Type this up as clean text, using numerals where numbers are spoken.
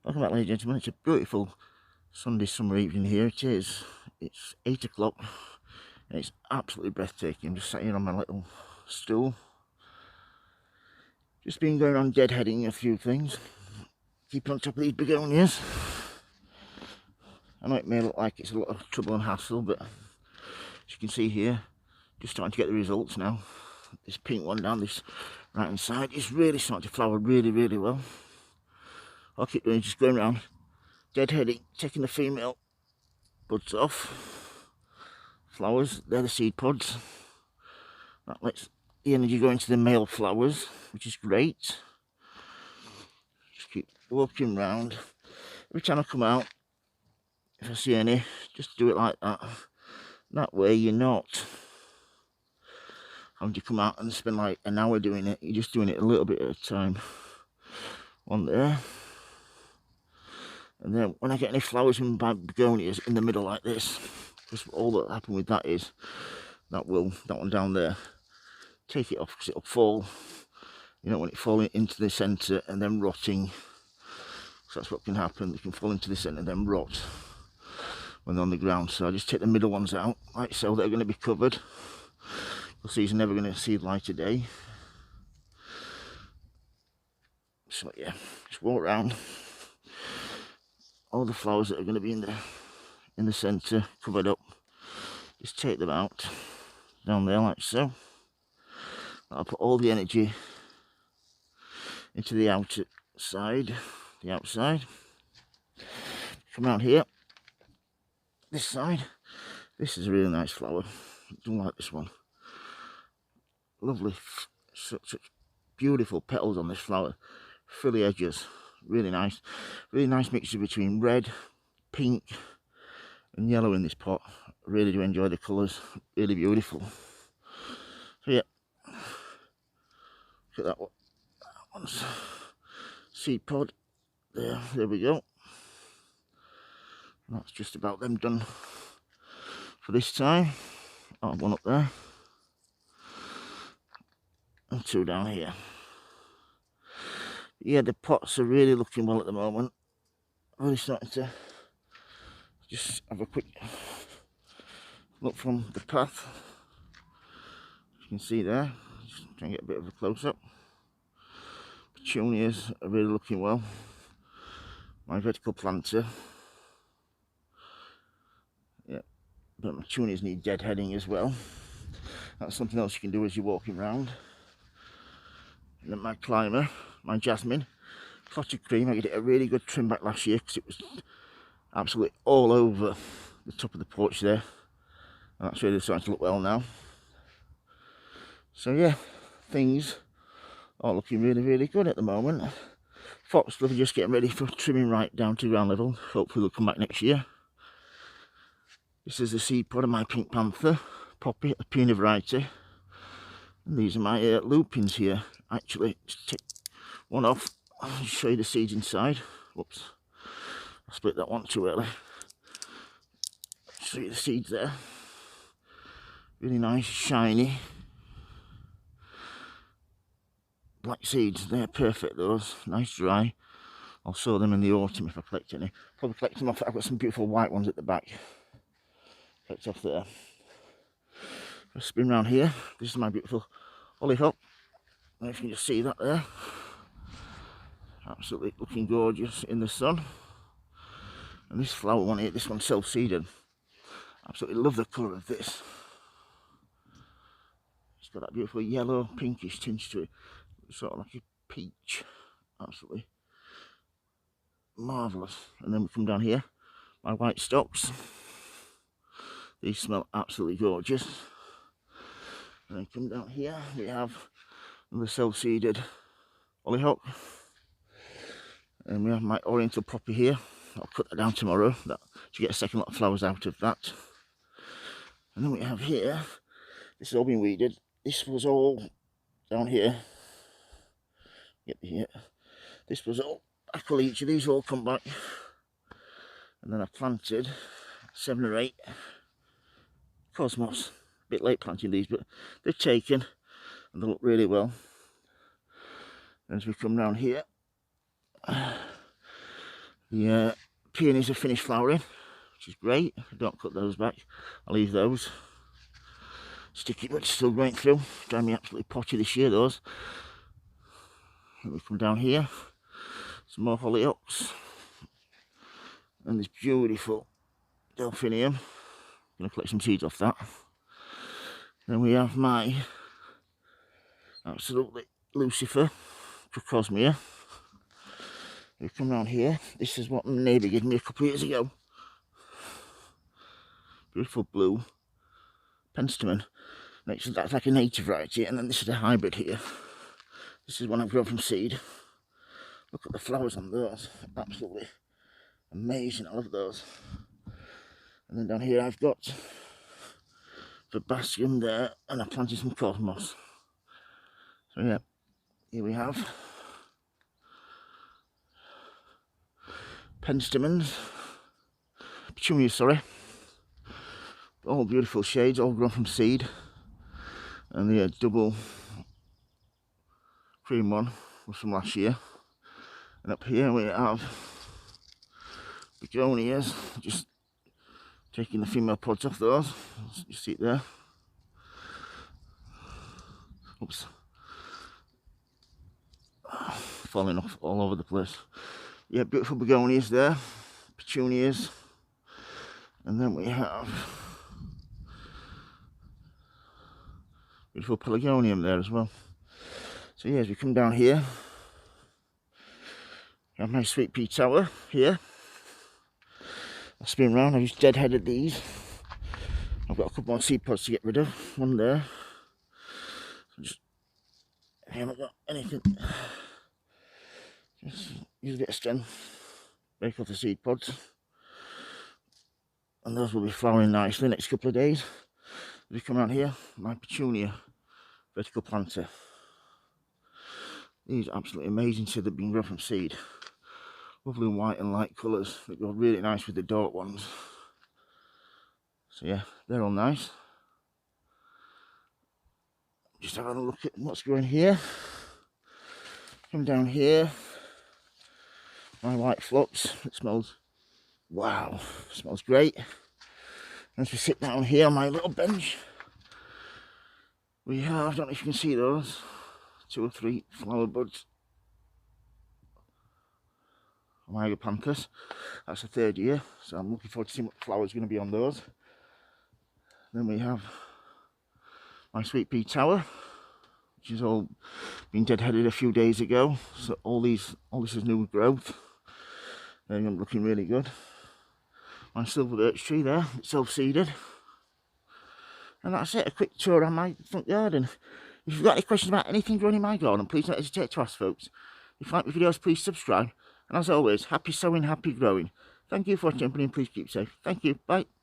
Welcome back, ladies and gentlemen. It's a beautiful Sunday summer evening here. It is. It's 8 o'clock and it's absolutely breathtaking. I'm just sat here on my little stool. Just been going around deadheading a few things. Keeping on top of these begonias. I know it may look like it's a lot of trouble and hassle, but as you can see here, just starting to get the results now. This pink one down this right hand side is really starting to flower really well. I'll keep doing just going around deadheading, taking the female buds off. Flowers, they're the seed pods. That lets the energy go into the male flowers, which is great. Just keep walking round. Every time I come out, if I see any, just do it like that. That way you're not having to come out and spend like an hour doing it. You're just doing it a little bit at a time. One there. And then when I get any flowers in my begonias in the middle like this, because all that happened with that is that one down there, take it off because it'll fall. You know, when it falls into the centre and then rotting. So that's what can happen. They can fall into the centre and then rot when they're on the ground. So I just take the middle ones out, like so. They're going to be covered. You'll see it's never going to see light of day. So yeah, just walk around. All the flowers that are going to be in the centre, covered up, just take them out down there like so. I'll put all the energy into the outside. Come out here, this side. This is a really nice flower. I don't like this one. Lovely, such beautiful petals on this flower, frilly edges. Really nice mixture between red, pink and yellow in this pot. I really do enjoy the colours, really beautiful. So yeah, look at that one. That one's seed pod. There we go. And that's just about them done for this time. Oh, one up there and two down here. Yeah, the pots are really looking well at the moment. Really starting to just have a quick look from the path. You can see there, just try and get a bit of a close-up. Petunias are really looking well. My vertical planter. Yeah, but my petunias need deadheading as well. That's something else you can do as you're walking around. And then my climber, my jasmine, Cottage cream. I gave it a really good trim back last year because it was absolutely all over the top of the porch there. And that's really starting to look well now. So yeah, things are looking really good at the moment. Foxglove are just getting ready for trimming right down to ground level. Hopefully they'll come back next year. This is the seed pod of my pink panther, poppy, a peony variety. And these are my lupins here. Actually, just take one off. I'll show you the seeds inside. Whoops, I split that one too early. Show you the seeds there. Really nice, shiny black seeds. They're perfect, those. Nice dry. I'll sow them in the autumn if I collect any. Probably collect them off. I've got some beautiful white ones at the back. Collect off there. I'll spin around here. This is my beautiful hollyhock. I don't know if you can just see that there. Absolutely looking gorgeous in the sun. And this flower one here, this one's self-seeded. Absolutely love the colour of this. It's got that beautiful yellow pinkish tinge to it. Sort of like a peach. Absolutely marvellous. And then we come down here, my white stocks. These smell absolutely gorgeous. And then come down here, we have the self-seeded hollyhock. And we have my oriental poppy here. I'll cut that down tomorrow to get a second lot of flowers out of that. And then we have here, this has all been weeded. This was all down here. Get here. This was all each of these all come back. And then I planted 7 or 8 cosmos. A bit late planting these, but they're taken and they look really well. And as we come down here, The peonies are finished flowering, which is great. I don't cut those back, I'll leave those. Sticky buds still going through, driving me absolutely potty this year, those. Let me come down here, some more hollyhocks, and this beautiful delphinium. I'm going to collect some seeds off that. Then we have my absolutely Lucifer Crocosmia. We come round here. This is what my neighbour gave me a couple of years ago. Beautiful blue penstemon. Next, that's like a native variety, and then this is a hybrid here. This is one I've grown from seed. Look at the flowers on those. Absolutely amazing. I love those. And then down here I've got the bastion there, and I planted some cosmos. So yeah, here we have penstemons, Petunia, sorry. All beautiful shades, all grown from seed. And the double cream one was from last year. And up here we have begonias, just taking the female pods off those. You see it there. Oops. Falling off all over the place. Yeah, beautiful begonias there, petunias, and then we have beautiful pelargonium there as well. So yeah, as we come down here, I have my sweet pea tower here. I'll spin round. I've just deadheaded these. I've got a couple more seed pods to get rid of. One there. So just, I haven't got anything. Just use a bit of stem, break off the seed pods, and those will be flowering nicely next couple of days. As we come around here, my Petunia vertical planter. These are absolutely amazing, so they've been grown from seed. Lovely white and light colours that go really nice with the dark ones. So yeah, they're all nice. Just having a look at what's growing here. Come down here. My white phlox, it smells, wow, smells great. And as we sit down here on my little bench, we have, I don't know if you can see those, 2 or 3 flower buds. My Panthers. That's the 3rd year, so I'm looking forward to seeing what the flowers are going to be on those. Then we have my sweet pea tower, which has all been deadheaded a few days ago. So all this is new growth. They're looking really good. My silver birch tree there, it's self-seeded. And that's it, a quick tour around my front garden. If you've got any questions about anything growing in my garden, please don't hesitate to ask, folks. If you like my videos, please subscribe. And as always, happy sowing, happy growing. Thank you for watching, and please keep safe. Thank you, bye.